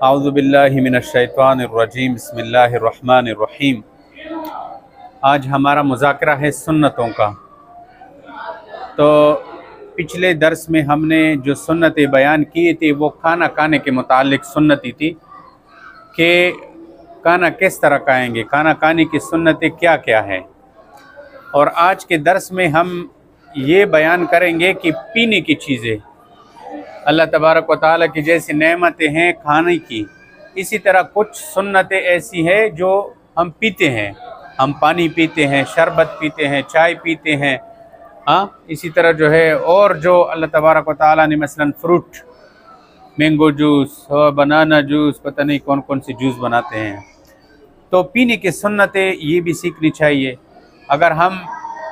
औज़ु बिल्लाहि मिनश्शैतानिर्रजीम बिस्मिल्लाहिर्रहमानिर्रहीम। आज हमारा मुज़ाकरा है सुन्नतों का। तो पिछले दर्स में हमने जो सुन्नतें बयान की थी वो खाना खाने के मुतालिक सुन्नती थी कि खाना किस तरह खाएंगे, खाना खाने की सुन्नतें क्या क्या हैं। और आज के दर्स में हम ये बयान करेंगे कि पीने की चीज़ें, अल्लाह तबारक व तआला की जैसी नेमतें हैं खाने की, इसी तरह कुछ सुन्नतें ऐसी हैं जो हम पीते हैं। हम पानी पीते हैं, शरबत पीते हैं, चाय पीते हैं। हाँ, इसी तरह जो है और जो अल्लाह तबारक व तआला ने मसलन फ्रूट, मैंगो जूस और बनाना जूस, पता नहीं कौन कौन सी जूस बनाते हैं। तो पीने की सुन्नतें ये भी सीखनी चाहिए। अगर हम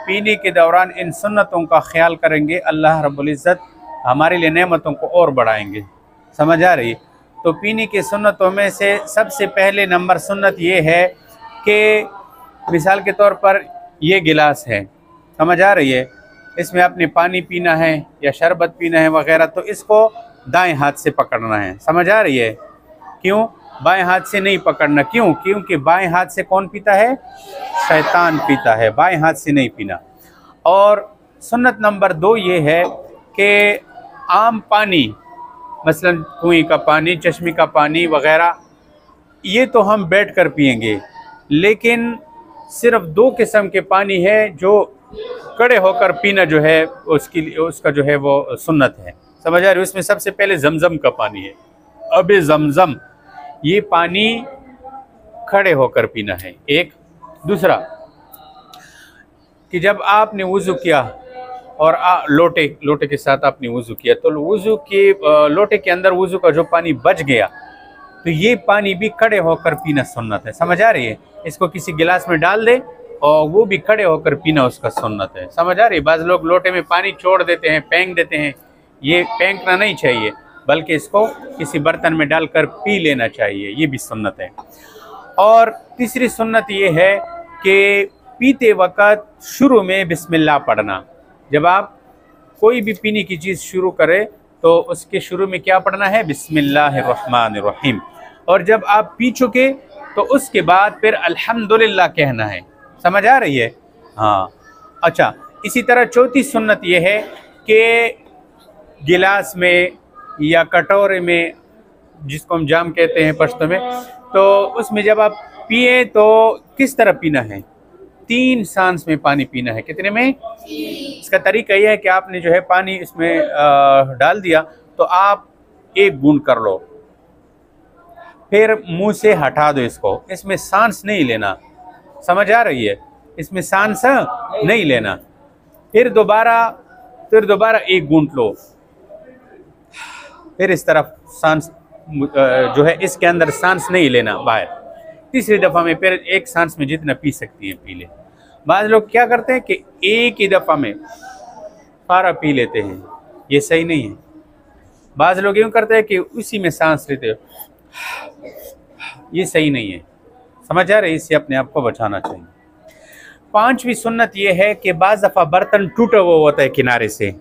पीने के दौरान इन सुन्नतों का ख्याल करेंगे, अल्लाह रब्बुल इज़्ज़त हमारे लिए नेमतों को और बढ़ाएंगे। समझ आ रही? तो पीने की सुन्नतों में से सबसे पहले नंबर सुन्नत ये है कि मिसाल के तौर पर ये गिलास है, समझ आ रही है, इसमें आपने पानी पीना है या शरबत पीना है वगैरह, तो इसको दाएं हाथ से पकड़ना है। समझ आ रही है? क्यों बाएं हाथ से नहीं पकड़ना? क्यों? क्योंकि बाएं हाथ से कौन पीता है? शैतान पीता है। बाएं हाथ से नहीं पीना। और सुन्नत नंबर 2 ये है कि आम पानी, मसलन कुएं का पानी, चश्मे का पानी वगैरह, ये तो हम बैठ कर पिएंगे, लेकिन सिर्फ 2 किस्म के पानी है जो खड़े होकर पीना जो है उसका जो है वो सुन्नत है। समझ आ रही है? उसमें सबसे पहले जमजम का पानी है, अब जमजम, ये पानी खड़े होकर पीना है। एक दूसरा कि जब आपने वुज़ू किया और लोटे के साथ आपने वुज़ू किया, तो वुज़ू के लोटे के अंदर वुज़ू का जो पानी बच गया, तो ये पानी भी खड़े होकर पीना सुन्नत है। समझ आ रही है? इसको किसी गिलास में डाल दे और वो भी खड़े होकर पीना उसका सुन्नत है। समझ आ रही है? बाज़ लोग लोटे में पानी छोड़ देते हैं, फेंक देते हैं। ये फेंकना नहीं चाहिए, बल्कि इसको किसी बर्तन में डालकर पी लेना चाहिए, ये भी सुन्नत है। और तीसरी सुन्नत ये है कि पीते वक़्त शुरू में बिस्मिल्लाह पढ़ना। जब आप कोई भी पीने की चीज़ शुरू करें तो उसके शुरू में क्या पढ़ना है? बिस्मिल्लाहिर्रहमानिर्रहीम। और जब आप पी चुके तो उसके बाद फिर अल्हम्दुलिल्लाह कहना है। समझ आ रही है? हाँ। अच्छा, इसी तरह चौथी सुन्नत ये है कि गिलास में या कटोरे में, जिसको हम जाम कहते हैं पश्तो में, तो उसमें जब आप पिए तो किस तरह पीना है? 3 सांस में पानी पीना है। कितने में? इसका तरीका यह है कि आपने जो है पानी इसमें डाल दिया, तो आप 1 बूंद कर लो, फिर मुंह से हटा दो इसको। इसमें सांस नहीं लेना। समझ आ रही है? इसमें सांस नहीं लेना। फिर दोबारा 1 बूंद लो, फिर इस तरफ सांस जो है इसके अंदर सांस नहीं लेना बाहर। तीसरी दफ़ा में फिर 1 सांस में जितना पी सकती हैं पी ले। बाज़ लोग क्या करते हैं कि एक ही दफ़ा में सारा पी लेते हैं, ये सही नहीं है। बाज़ लोग यूँ करते हैं कि उसी में सांस लेते हो, ये सही नहीं है। समझ आ रही है? इससे अपने आप को बचाना चाहिए। 5वीं सुन्नत ये है कि बाज़ दफ़ा बर्तन टूटा हुआ होता है किनारे से।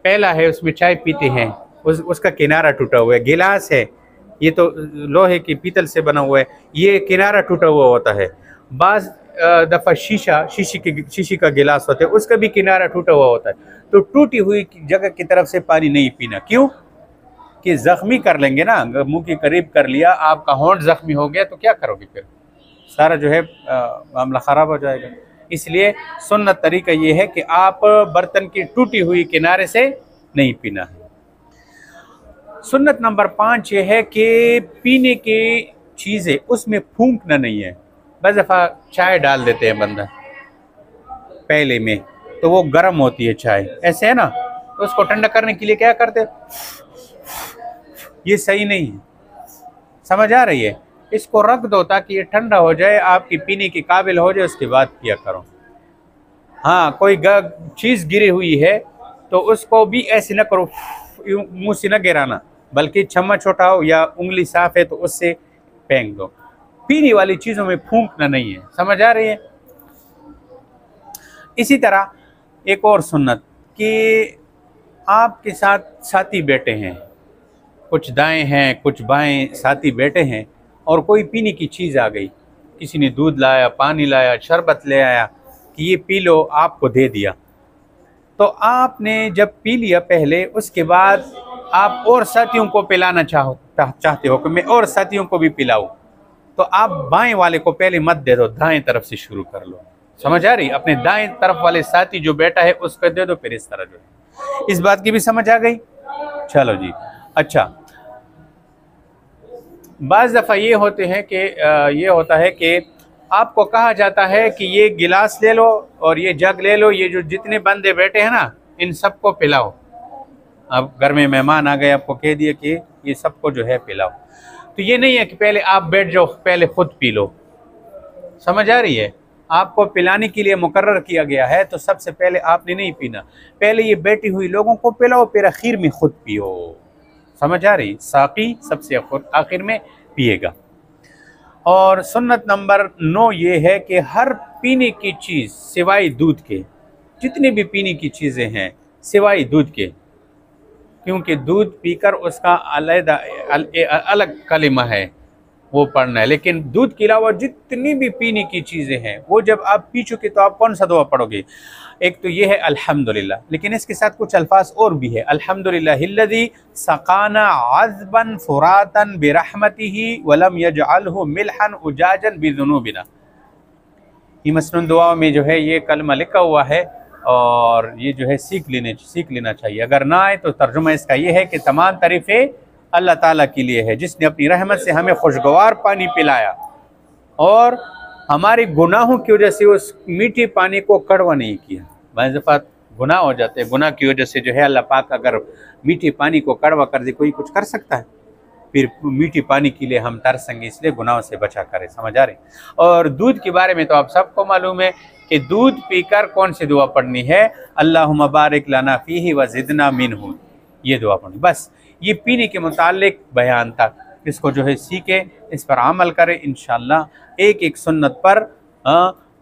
पहला है, उसमें चाय पीते हैं, उसका किनारा टूटा हुआ है। गिलास है, ये तो लोहे की पीतल से बना हुआ है, ये किनारा टूटा हुआ होता है। बाज़ दफ़ा शीशी का गिलास होता है, उसका भी किनारा टूटा हुआ होता है। तो टूटी हुई जगह की तरफ से पानी नहीं पीना। क्यों? कि ज़ख्मी कर लेंगे ना, मुंह के करीब कर लिया, आपका होंठ ज़ख्मी हो गया तो क्या करोगे? फिर सारा जो है मामला ख़राब हो जाएगा। इसलिए सुन्नत तरीका ये है कि आप बर्तन की टूटी हुई किनारे से नहीं पीना है। सुन्नत नंबर 5 ये है कि पीने की चीज़ें उसमें फूंकना नहीं है। बस दफ़ा चाय डाल देते हैं बंदा पहले में, तो वो गर्म होती है चाय, ऐसे है ना, तो उसको ठंडा करने के लिए क्या करते हैं? ये सही नहीं है। समझ आ रही है? इसको रख दो ताकि ये ठंडा हो जाए, आपकी पीने के काबिल हो जाए, उसके बाद पिया करो। हाँ, कोई चीज़ गिरी हुई है तो उसको भी ऐसे न करो, मुँह से न गिराना, बल्कि चम्मच उठाओ या उंगली साफ़ है तो उससे फेंक दो। पीने वाली चीज़ों में फूंकना नहीं है। समझ आ रही है? इसी तरह एक और सुन्नत कि आपके साथ साथी बैठे हैं, कुछ दाएं हैं, कुछ बाएं साथी बैठे हैं और कोई पीने की चीज़ आ गई, किसी ने दूध लाया, पानी लाया, शरबत ले आया कि ये पी लो, आपको दे दिया। तो आपने जब पी लिया पहले, उसके बाद आप और साथियों को पिलाना चाहते हो कि मैं और साथियों को भी पिलाऊं, तो आप बाएं वाले को पहले मत दे दो, दाएं तरफ से शुरू कर लो। समझ आ रही? अपने दाएं तरफ वाले साथी जो बैठा है उसको दे दो, फिर इस तरह जो है। इस बात की भी समझ आ गई? चलो जी। अच्छा, बाज़ दफ़ा ये होता है कि आपको कहा जाता है कि ये गिलास ले लो और ये जग ले लो, ये जो जितने बंदे बैठे हैं ना, इन सबको पिलाओ। अब घर में मेहमान आ गए, आपको कह दिया कि ये सबको जो है पिलाओ, तो ये नहीं है कि पहले आप बैठ जाओ, पहले खुद पी लो। समझ आ रही है? आपको पिलाने के लिए मुकर्रर किया गया है, तो सबसे पहले आपने नहीं पीना, पहले ये बैठी हुई लोगों को पिलाओ, फिर आखिर में खुद पियो। समझ आ रही? साकी सबसे आखिर में पिएगा। और सुन्नत नंबर 9 ये है कि हर पीने की चीज़ सिवाय दूध के, जितनी भी पीने की चीज़ें हैं सिवाय दूध के, क्योंकि दूध पीकर उसका अलग कलिमा है वो पढ़ना है, लेकिन दूध के अलावा जितनी भी पीने की चीज़ें हैं वो जब आप पी चुके तो आप कौन सा दुआ पढ़ोगे? एक तो ये है अल्हम्दुलिल्लाह, लेकिन इसके साथ कुछ अल्फाज और भी है। अल्हम्दुलिल्लाहिल्लज़ी सक़ाना अज़बन फ़ुरातन बिरहमतिही वलम यजअलहु मिल्हन उजाजन बिज़ुनूबिना। ये मसनून दुआ में जो है ये कलमा लिखा हुआ है और ये जो है सीख लेना चाहिए। अगर ना आए तो तर्जुमा इसका ये है कि तमाम तारीफ़ें अल्लाह ताला के लिए है, जिसने अपनी रहमत से हमें खुशगवार पानी पिलाया और हमारे गुनाहों की वजह से उस मीठे पानी को कड़वा नहीं किया। बाज़ दफ़ा गुनाह हो जाते हैं, गुनाह की वजह से जो है अल्लाह पाक अगर मीठे पानी को कड़वा कर दे, कोई कुछ कर सकता है? फिर मीठे पानी के लिए हम तरसेंगे, इसलिए गुनाहों से बचा करें। समझ आ रही? और दूध के बारे में तो आप सबको मालूम है कि दूध पीकर कौन सी दुआ पढ़नी है? अल्लाहुम्मा बारिक लना फ़ीही व ज़िदना मिन्हु, ये दुआ पढ़नी। बस ये पीने के मुतालिक बयान था, इसको जो है सीखे, इस पर अमल करें, इंशाअल्लाह एक एक सुन्नत पर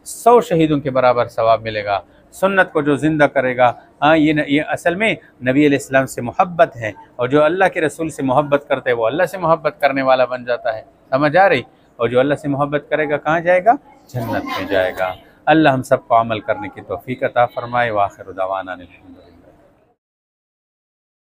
100 शहीदों के बराबर सवाब मिलेगा। सुन्नत को जो ज़िंदा करेगा, ये असल में नबी अलैहिस्सलाम से मोहब्बत है, और जो अल्लाह के रसूल से मोहब्बत करते हैं वो अल्लाह से मोहब्बत करने वाला बन जाता है। समझ आ रही? और जो अल्लाह से मोहब्बत करेगा कहाँ जाएगा? जन्नत में जाएगा। अल्लाह हम सबको अमल करने की तौफीक अता फरमाए। व आखिर दावाना अनिल हम्दुलिल्लाह।